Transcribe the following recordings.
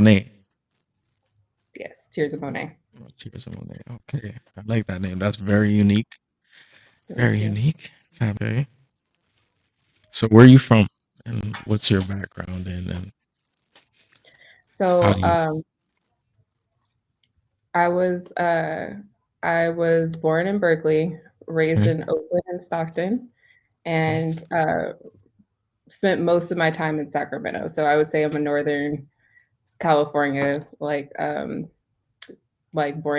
Moneé. Yes, Tirzah Moneé. Oh, Tirzah Moneé. Okay, I like that name. That's very unique. Very Thank you. unique. Fabulous. So where are you from, and what's your background, and how So do you? I was I was born in Berkeley, raised Okay, in Oakland and Stockton, nice. and spent most of my time in Sacramento. So I would say I'm a Northern California, like born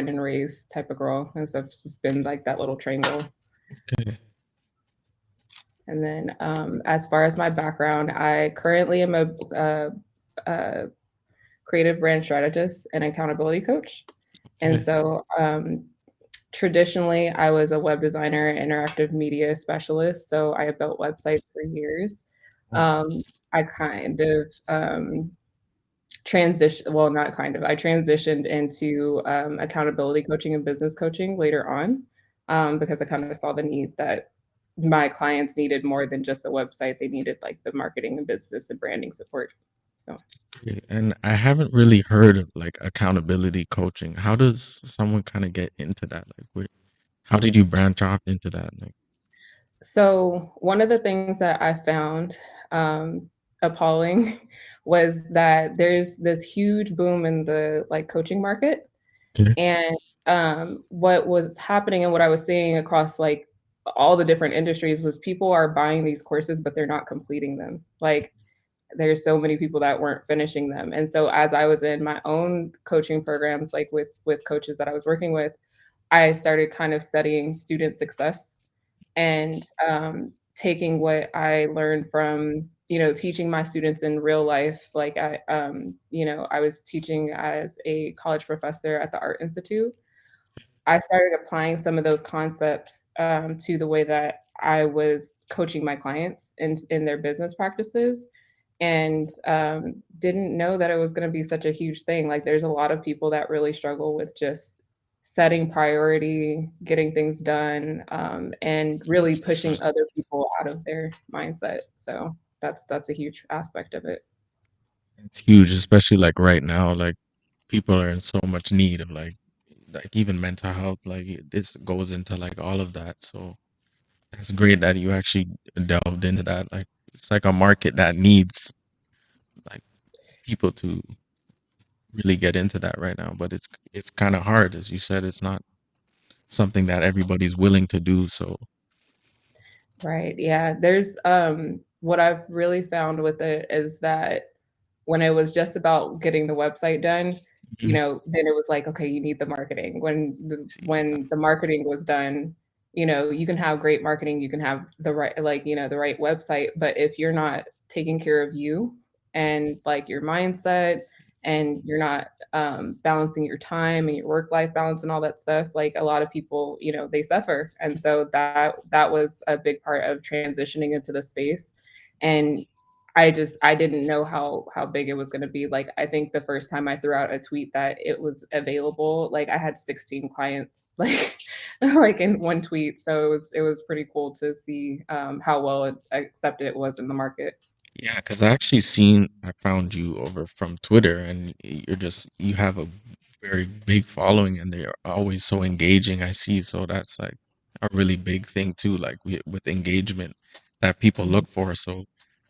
and raised type of girl. And so it's just been like that little triangle. Okay. And then as far as my background, I currently am a creative brand strategist and accountability coach. And Okay. so traditionally, I was a web designer, interactive media specialist. So I have built websites for years. Oh, I kind of transition well, not kind of, I transitioned into accountability coaching and business coaching later on, because I kind of saw the need that my clients needed more than just a website. They needed like the marketing and business and branding support. So great. And I haven't really heard of like accountability coaching. How does someone kind of get into that? Like, how did you branch off into that? Like, so one of the things that I found appalling was that there's this huge boom in the like coaching market. okay, And what was happening and what I was seeing across like all the different industries was people are buying these courses, but they're not completing them. Like there's so many people that weren't finishing them. And so as I was in my own coaching programs, like with coaches that I was working with, I started kind of studying student success and taking what I learned from teaching my students in real life. Like I was teaching as a college professor at the Art Institute. I started applying some of those concepts to the way that I was coaching my clients in their business practices, and didn't know that it was going to be such a huge thing. Like, there's a lot of people that really struggle with just setting priority, getting things done, and really pushing other people out of their mindset. So that's a huge aspect of it. it's huge, especially like right now. Like people are in so much need of like even mental health. Like this goes into like all of that. So it's great that you actually delved into that. Like it's like a market that needs like people to really get into that right now. But it's kind of hard, as you said. It's not something that everybody's willing to do. So Right. Yeah. There's what I've really found with it is that when it was just about getting the website done, mhm. then it was like, okay, you need the marketing. See, When the marketing was done, you can have great marketing, you can have the right the right website, but if you're not taking care of you and like your mindset and you're not balancing your time and your work life balance and all that stuff, like a lot of people, they suffer. And so that was a big part of transitioning into the space. And I didn't know how big it was going to be. Like, I think the first time I threw out a tweet that it was available, like I had 16 clients like like in one tweet. So it was pretty cool to see how well accepted it was in the market. yeah, because I found you over from Twitter, and you have a very big following, and they are always so engaging. I see, so that's like a really big thing too, like with engagement that people Mhm. look for. So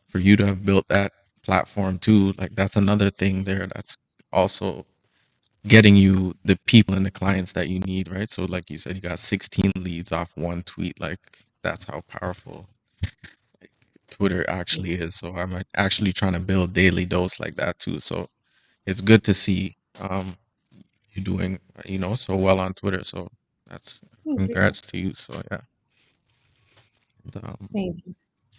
for you to have built that platform too, like that's another thing there that's also getting you the people and the clients that you need, right? So like you said, you got 16 leads off one tweet, like that's how powerful Twitter actually is. So I'm like, actually trying to build daily dose like that too. So it's good to see you doing so well on Twitter. So that's Thank you. congrats to you. So yeah. And, Thank you.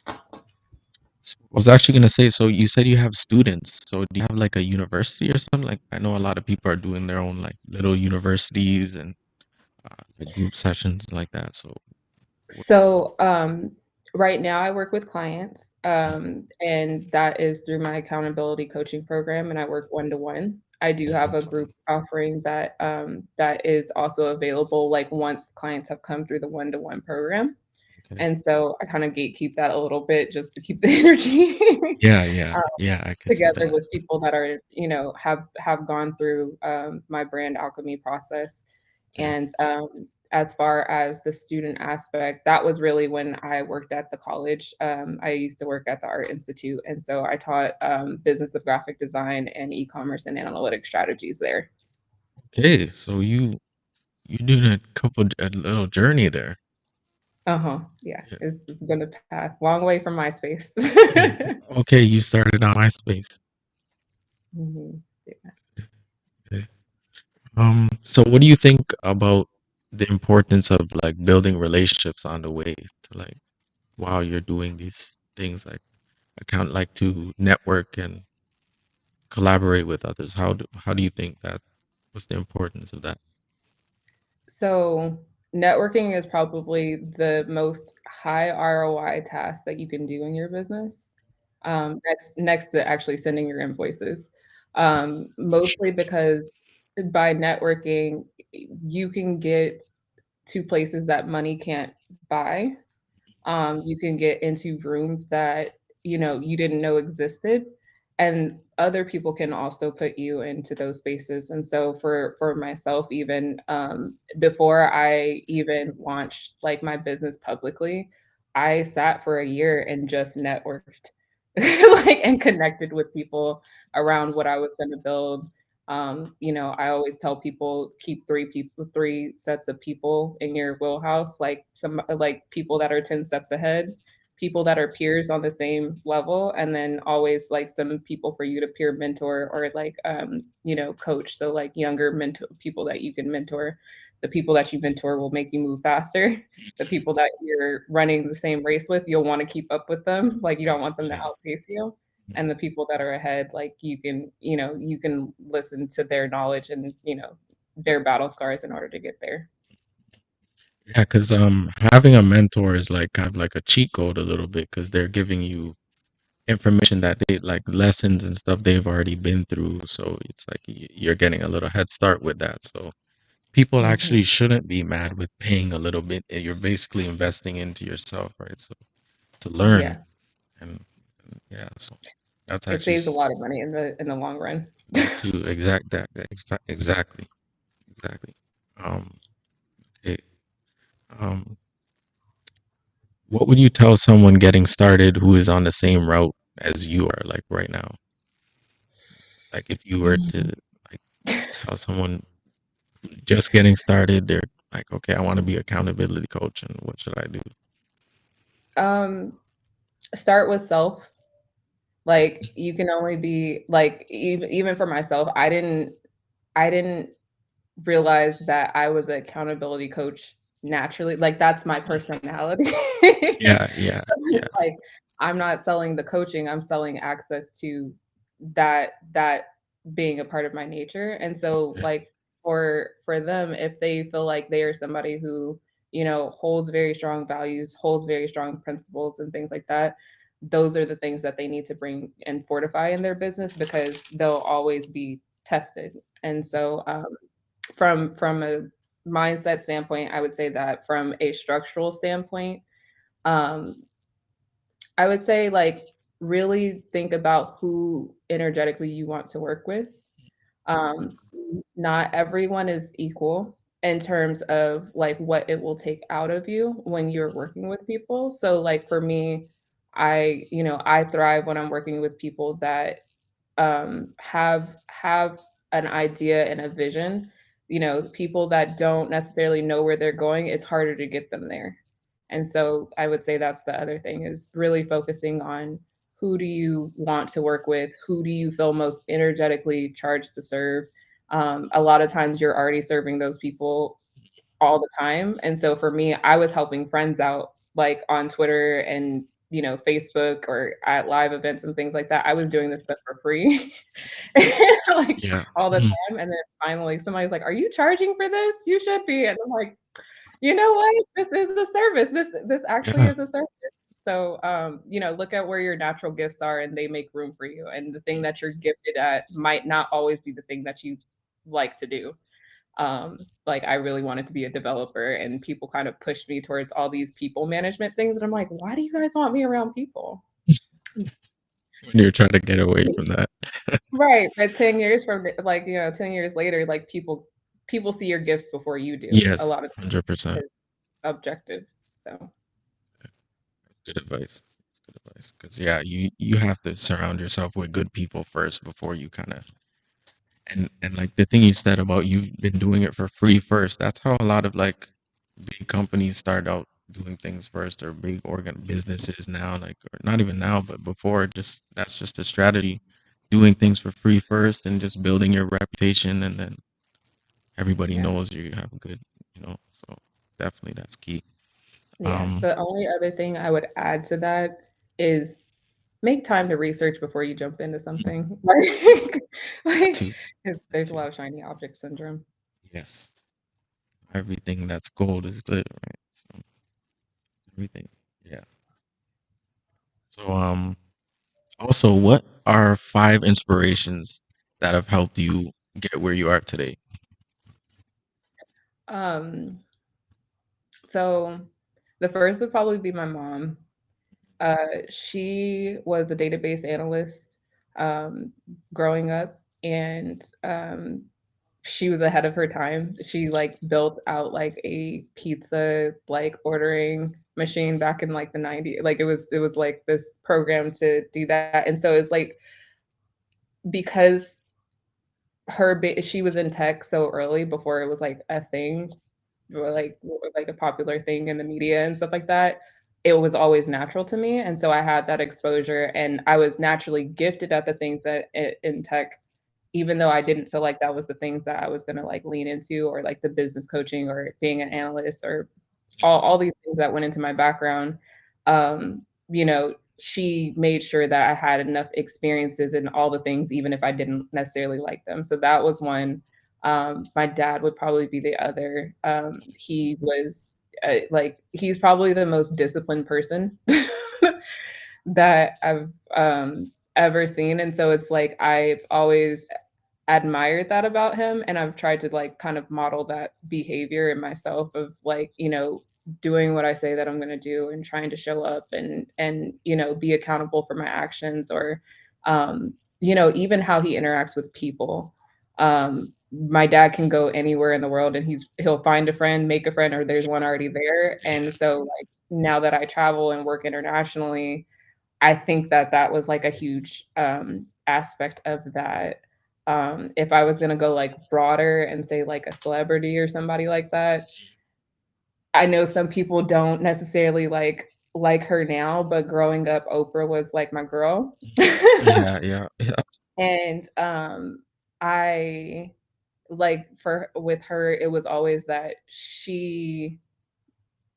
I was actually gonna say, so you said you have students. So do you have like a university or something? Like I know a lot of people are doing their own like little universities and like group sessions like that. So what, So, right now I work with clients, and that is through my accountability coaching program, and I work one to one. I do have a group offering that is also available, like once clients have come through the one to one program. Okay. And so I kind of gatekeep that a little bit just to keep the energy Yeah, yeah, um, yeah, I could see together that. with people that are, have gone through my brand alchemy process. Okay. And as far as the student aspect, that was really when I worked at the college. I used to work at the Art Institute, and so I taught business of graphic design and e-commerce and analytic strategies there. Okay, so you doing a little journey there. Uh-huh. Yeah, Yeah. it's been a path, long way from MySpace. Okay, you started on MySpace. Mhm. Yeah. Okay. So what do you think about the importance of like building relationships on the way to like while you're doing these things like account like to network and collaborate with others? How do you think that what's the importance of that? So, networking is probably the most high ROI task that you can do in your business, next to actually sending your invoices. Mostly because by networking, you can get to places that money can't buy. You can get into rooms that, you didn't know existed, and other people can also put you into those spaces. And so for myself, even, before I even launched, like, my business publicly, I sat for a year and just networked, like, and connected with people around what I was gonna build. I always tell people, keep 3 sets of people in your wheelhouse, like people that are 10 steps ahead, people that are peers on the same level, and then always like some people for you to peer mentor or like coach. So like younger mentor people that you can mentor. The people that you mentor will make you move faster. The people that you're running the same race with, you'll want to keep up with them. Like you don't want them to Yeah. outpace you. And the people that are ahead, like you can listen to their knowledge and their battle scars in order to get there. Yeah, because having a mentor is like kind of like a cheat code a little bit because they're giving you information that they like lessons and stuff they've already been through. So it's like you're getting a little head start with that. So people Mhm. actually shouldn't be mad with paying a little bit. You're basically investing into yourself, right? So to learn Yeah, and yeah, so that's it actually saves a lot of money in the long run. to exact exactly exactly. Um, okay. Um, what would you tell someone getting started who is on the same route as you are, like right now? Like if you were to Mhm. like tell someone just getting started, they're like, okay, I want to be accountability coach, and what should I do? Um, Start with self. Like you can only be like even for myself, I didn't realize that I was an accountability coach naturally. Like that's my personality. Yeah, yeah, yeah, It's like I'm not selling the coaching, I'm selling access to that being a part of my nature. And so yeah, like for them, if they feel like they are somebody who, holds very strong values, holds very strong principles and things like that, those are the things that they need to bring and fortify in their business because they'll always be tested. And so from a mindset standpoint, I would say that from a structural standpoint, um, I would say like really think about who energetically you want to work with. Um, Not everyone is equal in terms of like what it will take out of you when you're working with people. So like for me, I thrive when I'm working with people that have an idea and a vision. People that don't necessarily know where they're going, it's harder to get them there. And so I would say that's the other thing is really focusing on who do you want to work with? Who do you feel most energetically charged to serve? A lot of times you're already serving those people all the time. And so for me, I was helping friends out like on Twitter and Facebook or at live events and things like that. I was doing this stuff for free like yeah, all the mm, time. And then finally somebody's like, "Are you charging for this? You should be." And I'm like, you know what? This is a service. This actually yeah, is a service. So look at where your natural gifts are and they make room for you. And the thing that you're gifted at might not always be the thing that you like to do. Like I really wanted to be a developer, and people kind of pushed me towards all these people management things, and I'm like, why do you guys want me around people? When you're trying to get away from that. Right, but 10 years from like, 10 years later, like people see your gifts before you do a Yes, lot of times 100%. because objective. So, Good advice. That's good advice. Because yeah, you have to surround yourself with good people first before you kind of and like the thing you said about you've been doing it for free first. That's how a lot of like big companies start out doing things first, or big organ businesses now, like or not even now, but before. Just that's just a strategy, doing things for free first and just building your reputation, and then everybody yeah. knows you have a good, So definitely that's key. Yeah. Um, The only other thing I would add to that is make time to research before you jump into mhm, something. that Like, too, 'cause that there's a too. lot of shiny object syndrome. Yes, everything that's gold is lit, right? So everything, yeah. So also, what are 5 inspirations that have helped you get where you are today? Um, so the first would probably be my mom. She was a database analyst um, growing up, and she was ahead of her time. She like built out like a pizza like ordering machine back in like the 90s. Like it was like this program to do that. And so it's like because she was in tech so early before it was like a thing or like a popular thing in the media and stuff like that, it was always natural to me, and so I had that exposure, and I was naturally gifted at the things that in tech, even though I didn't feel like that was the things that I was gonna, like, lean into or, like, the business coaching or being an analyst or all these things that went into my background. She made sure that I had enough experiences in all the things, even if I didn't necessarily like them. So that was one. My dad would probably be the other. He was like he's probably the most disciplined person that I've ever seen, and so it's like I've always admired that about him, and I've tried to, like, kind of model that behavior in myself of, like, doing what I say that I'm gonna do and trying to show up and be accountable for my actions or, even how he interacts with people. My dad can go anywhere in the world and he'll find a friend, make a friend, or there's one already there, and so, like, now that I travel and work internationally, I think that that was, like, a huge, aspect of that. If I was gonna go, like, broader and say, like, a celebrity or somebody like that, I know some people don't necessarily, like her now, but growing up, Oprah was, like, my girl. Yeah, yeah, yeah. And, I like, for with her, it was always that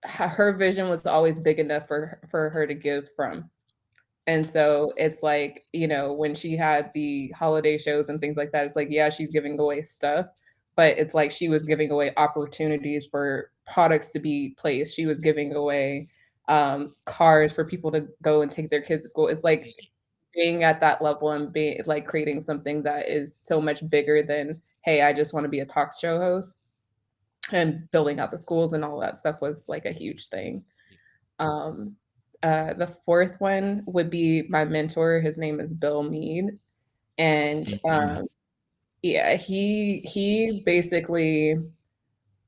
her vision was always big enough for her to give from. And so it's like, when she had the holiday shows and things like that, it's like, yeah, she's giving away stuff, but it's like she was giving away opportunities for products to be placed. She was giving away cars for people to go and take their kids to school. It's like being at that level and being like creating something that is so much bigger than, hey, I just want to be a talk show host, and building out the schools and all that stuff was like a huge thing. Um, the fourth one would be my mentor. His name is Bill Mead, and Mhm. yeah, he basically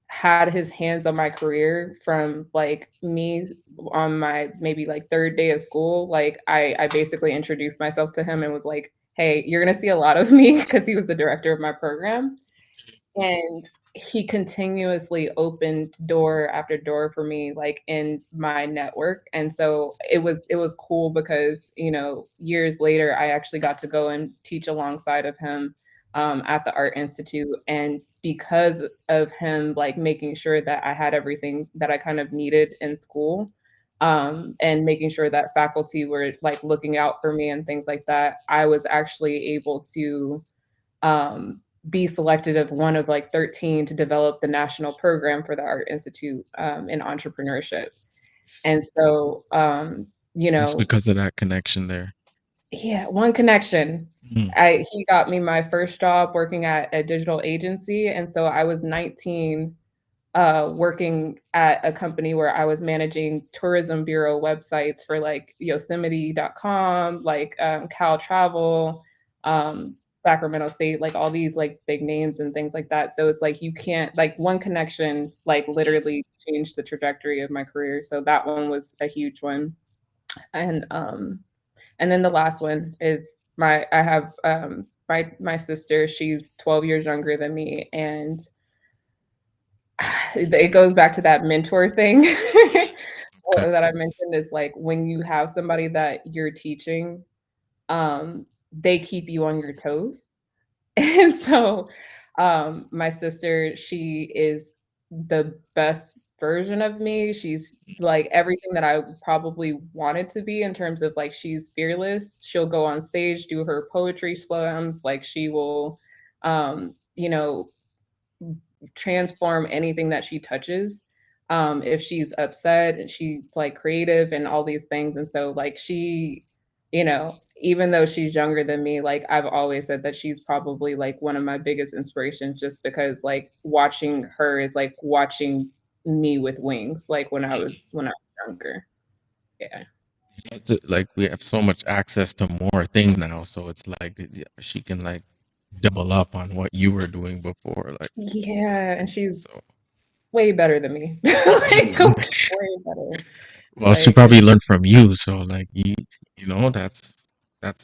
had his hands on my career from like me on my maybe like third day of school. Like I basically introduced myself to him and was like, "Hey, you're gonna see a lot of me," because he was the director of my program. And he continuously opened door after door for me, like, in my network, and so it was cool because, years later, I actually got to go and teach alongside of him, at the Art Institute, and because of him, like, making sure that I had everything that I kind of needed in school, and making sure that faculty were, like, looking out for me and things like that, I was actually able to be selected of one of like 13 to develop the national program for the Art Institute in entrepreneurship. And so, you It's know, because of that connection there. Yeah, one connection. Mm, He got me my first job working at a digital agency, and so I was 19, working at a company where I was managing tourism bureau websites for like Yosemite.com, like Cal Travel, Sacramento State, like all these like big names and things like that. So it's like you can't like one connection like literally changed the trajectory of my career. So that one was a huge one. And and then the last one is I have my sister, she's 12 years younger than me, and it goes back to that mentor thing okay. that I mentioned is like when you have somebody that you're teaching, they keep you on your toes. And so, my sister, she is the best version of me. She's like everything that I probably wanted to be in terms of like she's fearless. She'll go on stage, do her poetry slams, like she will, you know, transform anything that she touches. If she's upset, she's like creative and all these things. And so, like, she, even though she's younger than me, like, I've always said that she's probably like one of my biggest inspirations just because, like, watching her is like watching me with wings, like when I was younger. Yeah. Like we have so much access to more things now, so it's like she can like double up on what you were doing before. Like Yeah. And she's so. way better than me. Like, way better. Well, she Like, probably learned from you, so like you know that's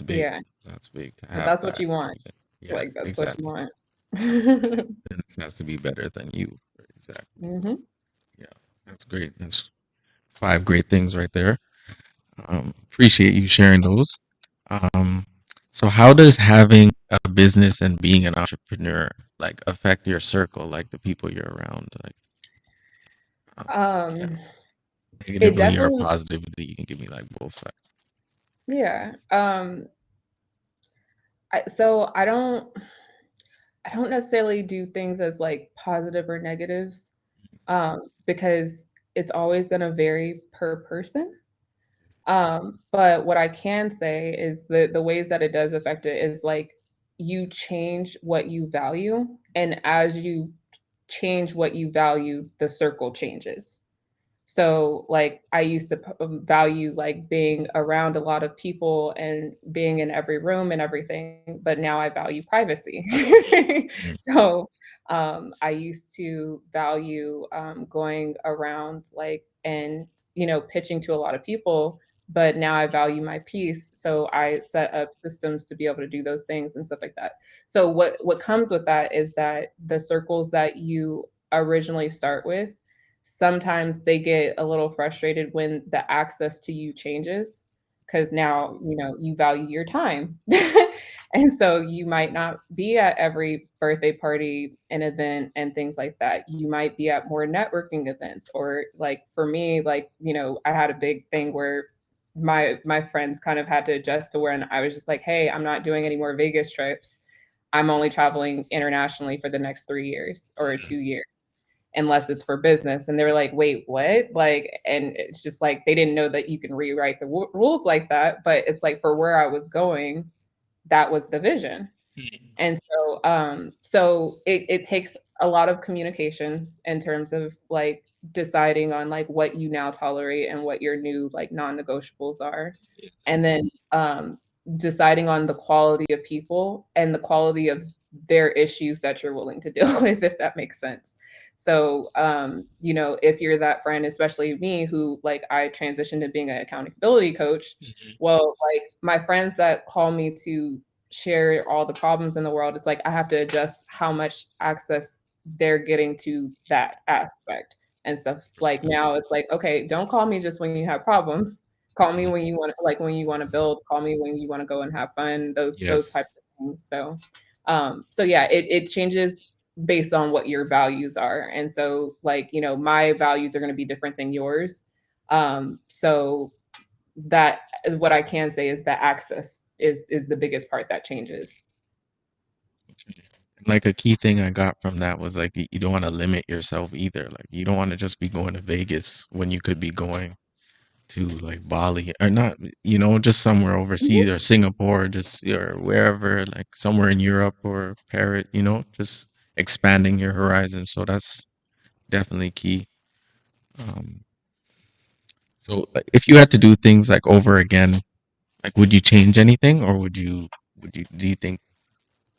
big. yeah. That's big to But have that's what that. you want. Yeah, Like, that's what you exactly. want. And it has to be better than you. Exactly. So Mhm. yeah, that's great. That's five great things right there. Appreciate you sharing those. Um, so how does having a business and being an entrepreneur like affect your circle, like the people you're around, like yeah, Um, it negatively or definitely positively? You can give me like both sides. yeah. So I don't necessarily do things as like positive or negatives, because it's always gonna vary per person. But what I can say is the ways that it does affect it is like you change what you value, and as you change what you value, the circle changes. So, like, I used to value like being around a lot of people and being in every room and everything, but now I value privacy. Mm, So, I used to value going around like and pitching to a lot of people, but now I value my peace. So I set up systems to be able to do those things and stuff like that. So what comes with that is that the circles that you originally start with, sometimes they get a little frustrated when the access to you changes because now you value your time. And so you might not be at every birthday party and event and things like that. You might be at more networking events, or like for me, like I had a big thing where my friends kind of had to adjust to where I was just like, hey, I'm not doing any more Vegas trips. I'm only traveling internationally for the next 3 years or 2 years unless it's for business. And they were like, wait, what? Like, and it's just like they didn't know that you can rewrite the rules like that. But it's like for where I was going, that was the vision. mm, And so it takes a lot of communication in terms of like deciding on like what you now tolerate and what your new like non-negotiables are. yes. And then deciding on the quality of people and the quality of their issues that you're willing to deal with, if that makes sense. So if you're that friend, especially me, who like I transitioned to being an accountability coach, Mhm. well, like my friends that call me to share all the problems in the world, it's like I have to adjust how much access they're getting to that aspect and stuff. Like now it's like, okay, don't call me just when you have problems. Call me Mhm. when you want like when you want to build, call me when you want to go and have fun, those Yes. types of things. So yeah, it changes based on what your values are. And so like, my values are going to be different than yours. So that what I can say is that access is the biggest part that changes. Like a key thing I got from that was like you don't want to limit yourself either. Like you don't want to just be going to Vegas when you could be going, to like Bali or not, just somewhere overseas or Singapore, just or wherever, like somewhere in Europe or Paris, just expanding your horizons. So that's definitely key. Um, so like, if you had to do things like over again, like would you change anything or would you do you think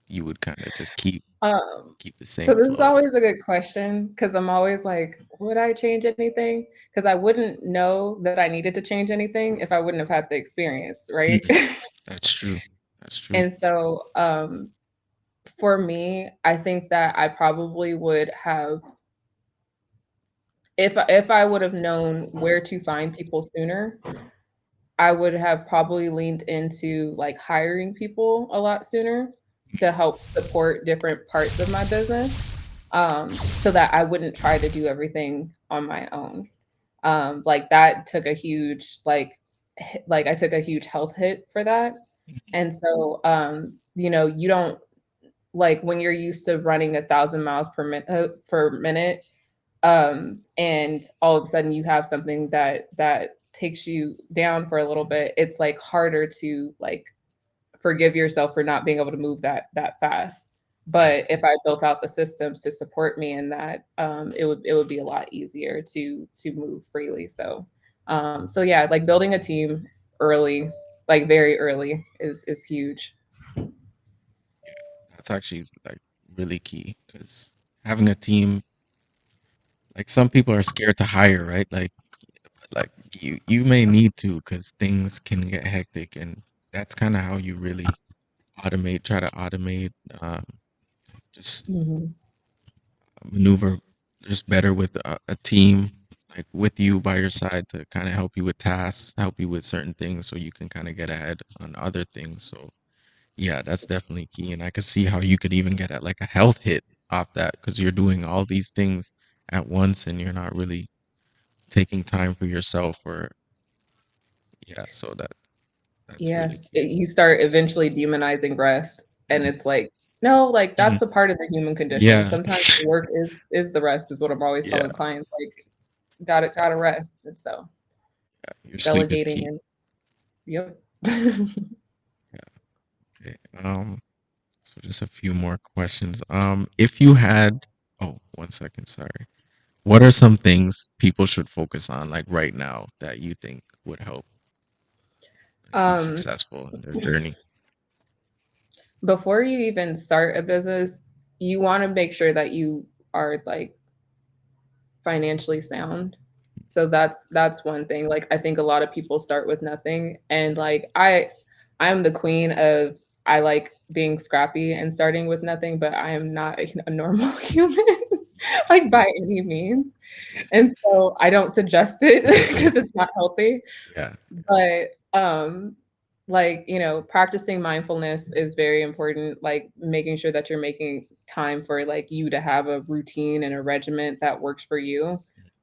you would kind of just keep the So same this is flow? always a good question because I'm always like, would I change anything? Because I wouldn't know that I needed to change anything if I wouldn't have had the experience, right? Mhm. That's true. That's true. And so for me, I think that I probably would have, if I would have known where to find people sooner, I would have probably leaned into like hiring people a lot sooner to help support different parts of my business, so that I wouldn't try to do everything on my own. Like that took a huge like I took a huge health hit for that. And so you don't, like when you're used to running 1,000 miles per minute, and all of a sudden you have something that takes you down for a little bit, it's like harder to like forgive yourself for not being able to move that fast. Yeah. But if I built out the systems to support me in that, it would be a lot easier to move freely. So yeah, like building a team early, like very early, is huge. That's actually like really key because having a team, like some people are scared to hire, right? Like you may need to because things can get hectic, and that's kind of how you really try to automate, just Mhm. maneuver just better with a team like with you by your side to kind of help you with tasks, help you with certain things so you can kind of get ahead on other things. So yeah, that's definitely key. And I could see how you could even get at like a health hit off that because you're doing all these things at once and you're not really taking time for yourself or yeah, so that's Yeah, really key. you start eventually demonizing rest, and Mhm, it's like, no, like mhm. that's a part of the human condition. Yeah. Sometimes the work is the rest, is what I'm always Yeah. telling clients. Like, gotta rest. And so Your sleep is delegating key. and yep. Yeah. Okay. So just a few more questions. If you had, oh, 1 second, sorry. What are some things people should focus on like right now that you think would help like, be um, successful in their journey? Before you even start a business, you want to make sure that you are like financially sound. So that's one thing. Like I think a lot of people start with nothing, and like I'm the queen of, I like being scrappy and starting with nothing, but I am not a normal human like by any means. And so I don't suggest it because it's not healthy. Yeah. But like, practicing mindfulness is very important, like making sure that you're making time for like you to have a routine and a regiment that works for you,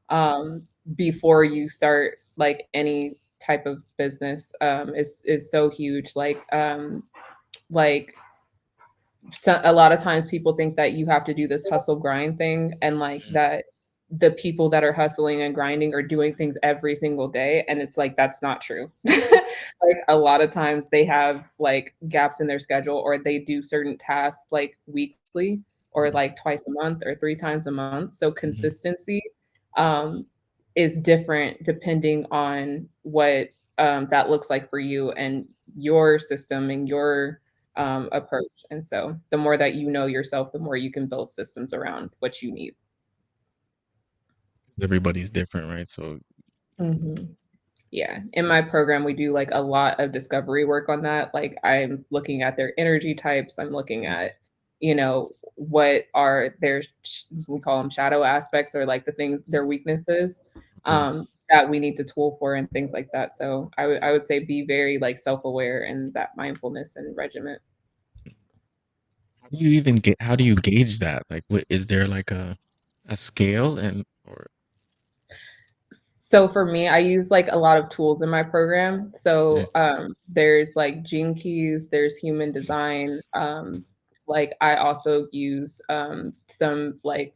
um before you start like any type of business, is so huge. Like so a lot of times people think that you have to do this hustle grind thing, and like Mhm. that the people that are hustling and grinding are doing things every single day, and it's like that's not true. Like a lot of times they have like gaps in their schedule, or they do certain tasks like weekly or Mhm. like twice a month or three times a month. So Mhm. consistency um is different depending on what that looks like for you and your system and your approach. And so the more that you know yourself, the more you can build systems around what you need. Everybody's different, right? So Mhm. Yeah. In my program, we do like a lot of discovery work on that. Like I'm looking at their energy types. I'm looking mhm, at, what are their, we call them shadow aspects, or like the things, their weaknesses, okay. that we need to tool for and things like that. So I would say be very like self-aware and that mindfulness and regiment. How do you gauge that? Like what is there like a scale and or So for me, I use like a lot of tools in my program. okay. So there's like gene keys, there's human design. Like I also use some like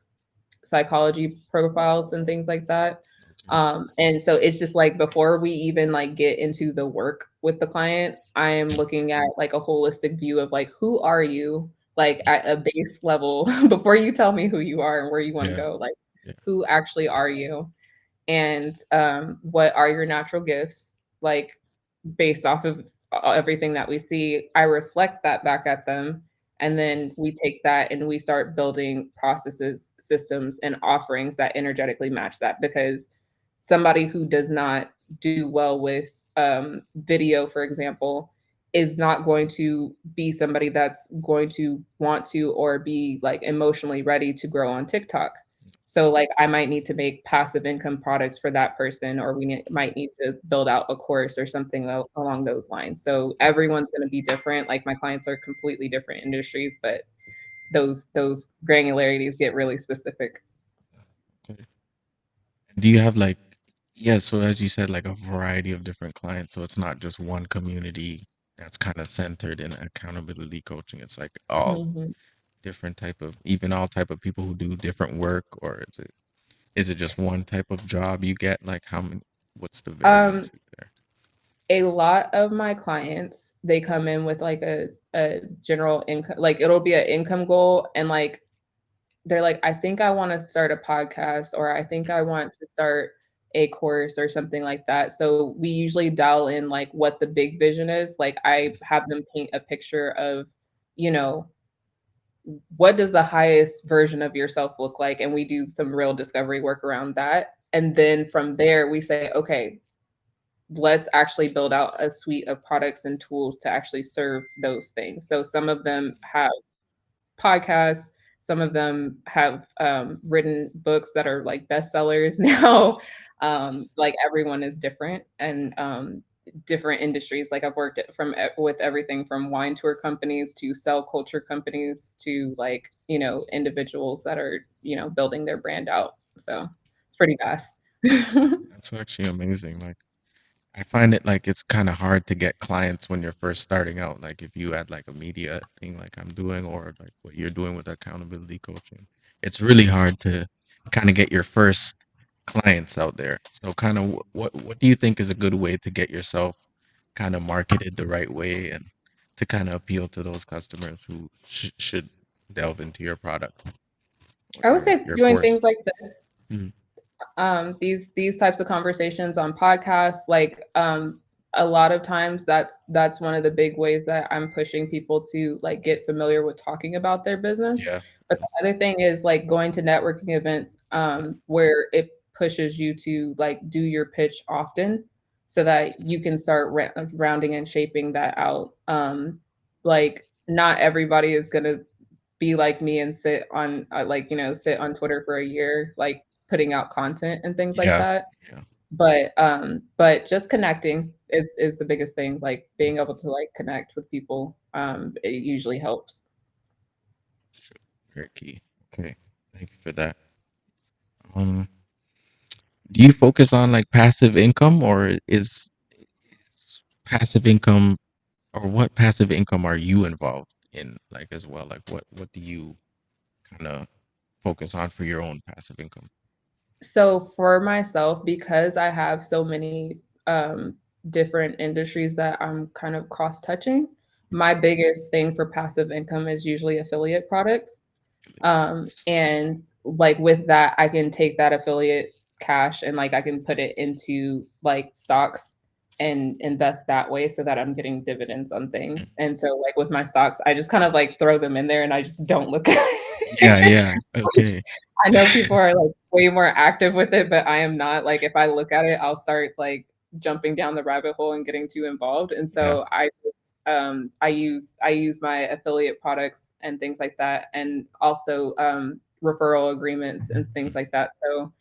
psychology profiles and things like that. And so it's just like before we even like get into the work with the client, I am Yeah. looking at like a holistic view of like who are you, like at a base level before you tell me who you are and where you want to Yeah. go, like Yeah. who actually are you, and what are your natural gifts, like based off of everything that we see, I reflect that back at them. And then we take that and we start building processes, systems, and offerings that energetically match that. Because somebody who does not do well with video, for example, is not going to be somebody that's going to want to or be like emotionally ready to grow on TikTok. So, like, I might need to make passive income products for that person, or might need to build out a course or something along those lines. So, everyone's going to be different. Like, my clients are completely different industries, but those granularities get really specific. Okay. Do you have like, yeah, so as you said, like a variety of different clients. So it's not just one community that's kind of centered in accountability coaching. It's like all Mhm. different type of, even all type of people who do different work, or is it just one type of job you get? Like how many, what's the Um, variance there? a lot of my clients, they come in with like a general income, like it'll be an income goal, and like they're like, I think I want to start a podcast, or I think I want to start a course or something like that. So we usually dial in like what the big vision is. Like I have them paint a picture of, you know, what does the highest version of yourself look like? And we do some real discovery work around that. And then from there, we say, okay, let's actually build out a suite of products and tools to actually serve those things. So some of them have podcasts. Some of them have written books that are like bestsellers now. Like everyone is different, and different industries. Like I've worked with everything from wine tour companies to cell culture companies to like individuals that are building their brand out. So it's pretty vast. That's actually amazing. Like I find it like it's kind of hard to get clients when you're first starting out. Like if you had like a media thing like I'm doing, or like what you're doing with accountability coaching, it's really hard to kind of get your first clients out there. So kind of what do you think is a good way to get yourself kind of marketed the right way and to kind of appeal to those customers who should delve into your product or I would say your doing course? things like this, Mhm. these types of conversations on podcasts, like a lot of times that's one of the big ways that I'm pushing people to like get familiar with talking about their business. Yeah. But the other thing is like going to networking events, where it pushes you to like do your pitch often so that you can start rounding and shaping that out. Like not everybody is going to be like me and sit on like sit on Twitter for a year, like putting out content and things like Yeah. that. Yeah. But just connecting is the biggest thing. Like Mm. being able to like connect with people, it usually helps. Sure. Very key. Okay. Thank you for that. Um, do you focus on like passive income, or is passive income, or what passive income are you involved in like as well? Like what do you kind of focus on for your own passive income? So for myself, because I have so many different industries that I'm kind of cross touching, my biggest thing for passive income is usually affiliate products. And like with that, I can take that affiliate cash and like I can put it into like stocks and invest that way so that I'm getting dividends on Mm. things. And so like with my stocks, I just kind of like throw them in there and I just don't look at Yeah, it. yeah. Okay. I know people are like way more active with it, but I am not. Like if I look at it, I'll start like jumping down the rabbit hole and getting too involved. And Yeah. so I use my affiliate products and things like that, and also referral agreements and things like that. So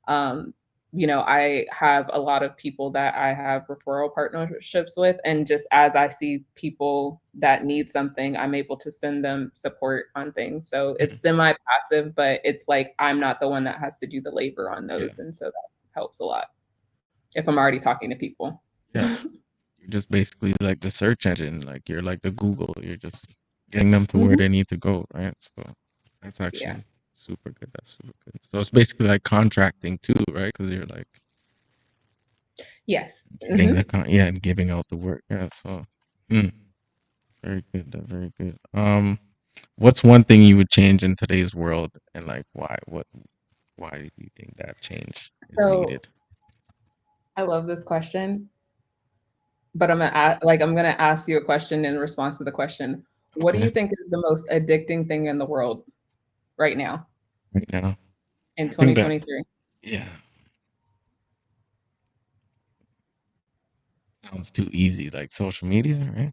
um, I have a lot of people that I have referral partnerships with, and just as I see people that need something, I'm able to send them support on things. So Mm. it's semi-passive, but it's like I'm not the one that has to do the labor on Yeah. those, and so that helps a lot if I'm already talking to people. Yeah. You're just basically like the search engine, like you're like the Google. You're just getting them to where Mhm. they need to go, right? So that's Yeah. actually super good. That's super good. So it's basically like contracting too, right? Because you're like Yes. Getting the yeah, and giving out the work. Yeah, so mm, very good. Very good. What's one thing you would change in today's world, and like why? Why do you think that change is So needed? I love this question, but I'm gonna ask you a question in response to the question. What do you Okay, think is the most addicting thing in the world right now right now, in I think that 2023? yeah, sounds too easy. Like social media, right?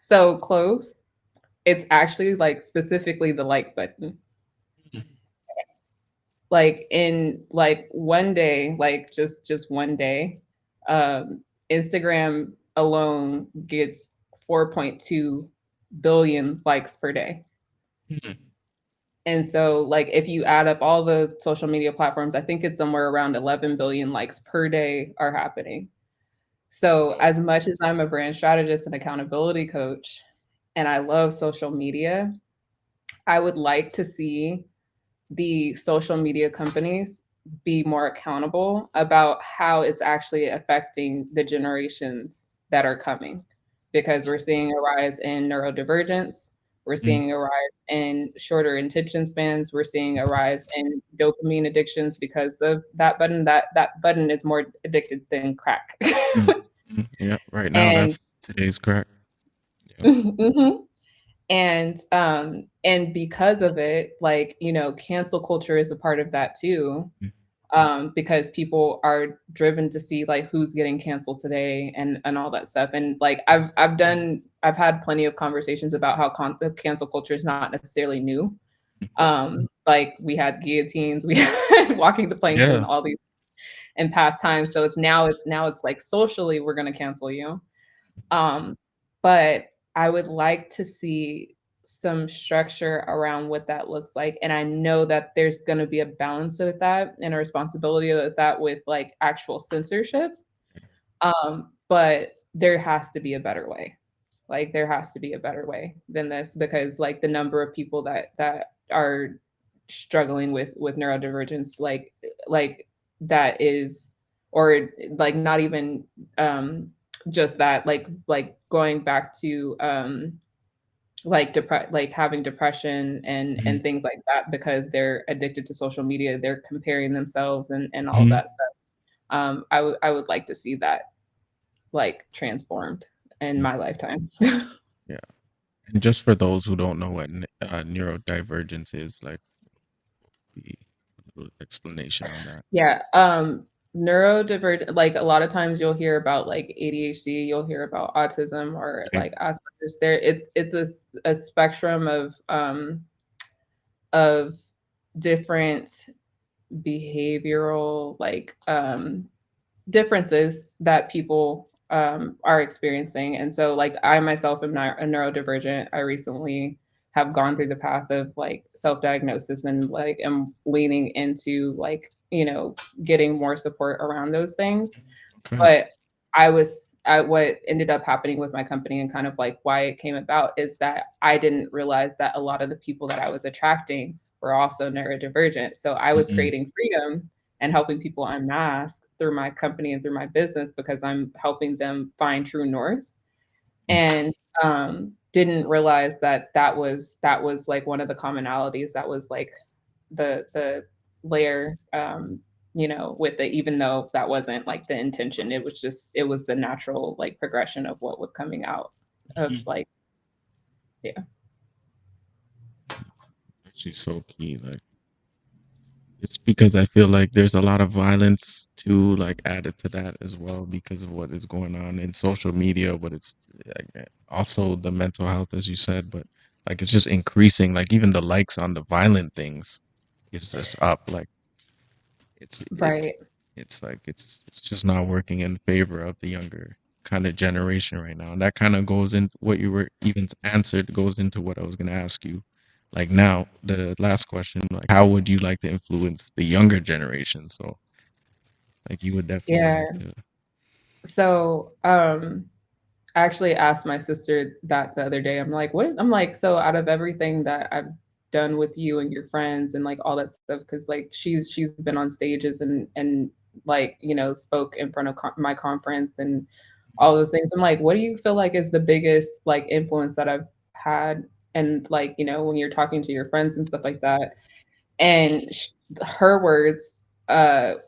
So close. It's actually like specifically the like button. Like in like one day, like just one day, Instagram alone gets 4.2 billion likes per day. Mhm. And so like if you add up all the social media platforms, I think it's somewhere around 11 billion likes per day are happening. So Wow. as much as I'm a brand strategist and accountability coach and I love social media, I would like to see the social media companies be more accountable about how it's actually affecting the generations that are coming. Because we're seeing a rise in neurodivergence, we're Mhm. seeing a rise in shorter attention spans, we're seeing a rise in dopamine addictions because of that button. That button is more addicted than crack. Mhm. Mhm. Yeah, right now And that's today's crack. Yeah. mhm. And because of it, like, cancel culture is a part of that too. Mhm. Because people are driven to see like who's getting canceled today and all that stuff. And like I've had plenty of conversations about how the cancel culture is not necessarily new. Like we had guillotines, we had walking the planks and Yeah. all these in past times. So it's like socially we're gonna cancel you. Um, but I would like to see some structure around what that looks like. And I know that there's going to be a balance with that and a responsibility with that with like actual censorship. But there has to be a better way. Like there has to be a better way than this because like the number of people that are struggling with neurodivergence like that is or like not even just that like going back to like having depression and Mhm. things like that because they're addicted to social media, they're comparing themselves and all of Mhm. that stuff. I would like to see that like transformed in Yeah. my lifetime. Yeah. And just for those who don't know what neurodivergence is, like the little explanation on that. Yeah, neurodivergent, like a lot of times you'll hear about like ADHD, you'll hear about autism or Okay. like Asperger's. There, it's a spectrum of different behavioral like differences that people are experiencing. And so, like, I myself am not a neurodivergent. I recently have gone through the path of like self diagnosis and like am leaning into like, getting more support around those things. Okay. But what ended up happening with my company and kind of like why it came about is that I didn't realize that a lot of the people that I was attracting were also neurodivergent. So I was Mhm. creating freedom and helping people unmask through my company and through my business because I'm helping them find true north and didn't realize that that was like one of the commonalities that was like the layer with the even though that wasn't like the intention, it was the natural like progression of what was coming out of Mhm. like yeah. Actually, so key. Like it's because I feel like there's a lot of violence too, like added to that as well because of what is going on in social media, but it's like, also the mental health, as you said, but like it's just increasing. Like even the likes on the violent things is just up. Like it's it's Right. it's like it's just not working in favor of the younger kind of generation right now. And that kind of goes in what you were even answered goes into what I was going to ask you. Like now, the last question, like how would you like to influence the younger generation? So like you would definitely Yeah. like to. So I actually asked my sister that the other day. I'm like, so out of everything that I've done with you and your friends and like all that stuff, because like she's been on stages and like, you know, spoke in front of my conference and all those things. I'm like, what do you feel like is the biggest like influence that I've had? And like, you know, when you're talking to your friends and stuff like that, and her words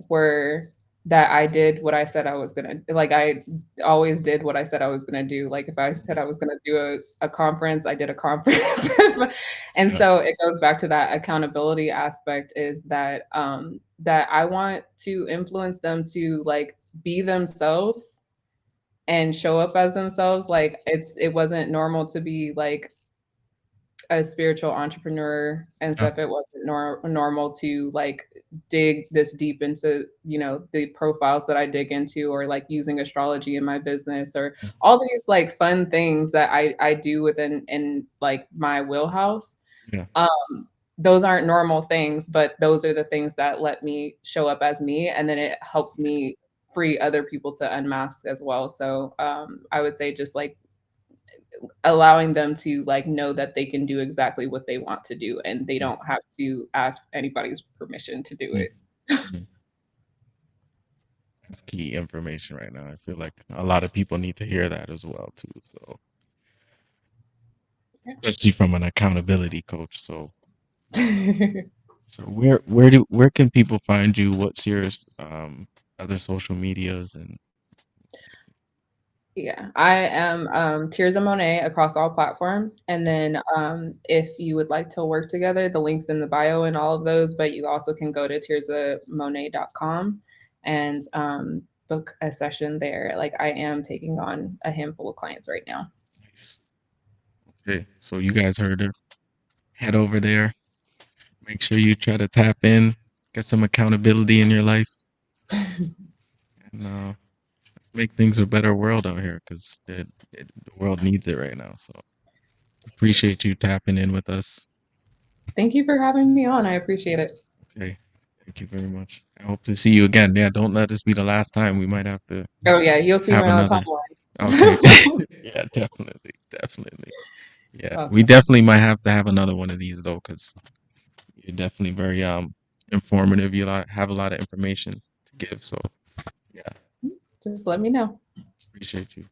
were that I did what I said I was gonna like. I always did what I said I was gonna do. Like if I said I was gonna do a conference, I did a conference. And Yeah. so it goes back to that accountability aspect is that that I want to influence them to like be themselves and show up as themselves. Like it wasn't normal to be like a spiritual entrepreneur and Yeah. stuff. It wasn't normal to like dig this deep into, you know, the profiles that I dig into or like using astrology in my business or Yeah. all these like fun things that I do within in like my wheelhouse. Yeah. Um, those aren't normal things, but those are the things that let me show up as me, and then it helps me free other people to unmask as well. So I would say just like allowing them to like know that they can do exactly what they want to do and they Yeah. don't have to ask anybody's permission to do Mhm. it. Mhm. That's key information right now. I feel like a lot of people need to hear that as well too. So especially from an accountability coach. So so where can people find you? What's your other social medias and Yeah, I am Tirzah Moneé across all platforms. And then if you would like to work together, the links in the bio and all of those, but you also can go to tirzahmoneé.com and book a session there. Like I am taking on a handful of clients right now. nice. Okay, so you guys heard her. Head over there. Make sure you try to tap in, get some accountability in your life, and let's make things a better world out here because the world needs it right now. So appreciate you tapping in with us. Thank you for having me on. I appreciate it. Okay, thank you very much. I hope to see you again. Yeah, don't let this be the last time. We might have to Oh yeah, you'll see have me on another. the Okay. timeline. Yeah, definitely, definitely. Yeah, we Awesome. definitely might have to have another one of these though, because you're definitely very informative. You have a lot of information to give. So yeah, Just let me know. appreciate you.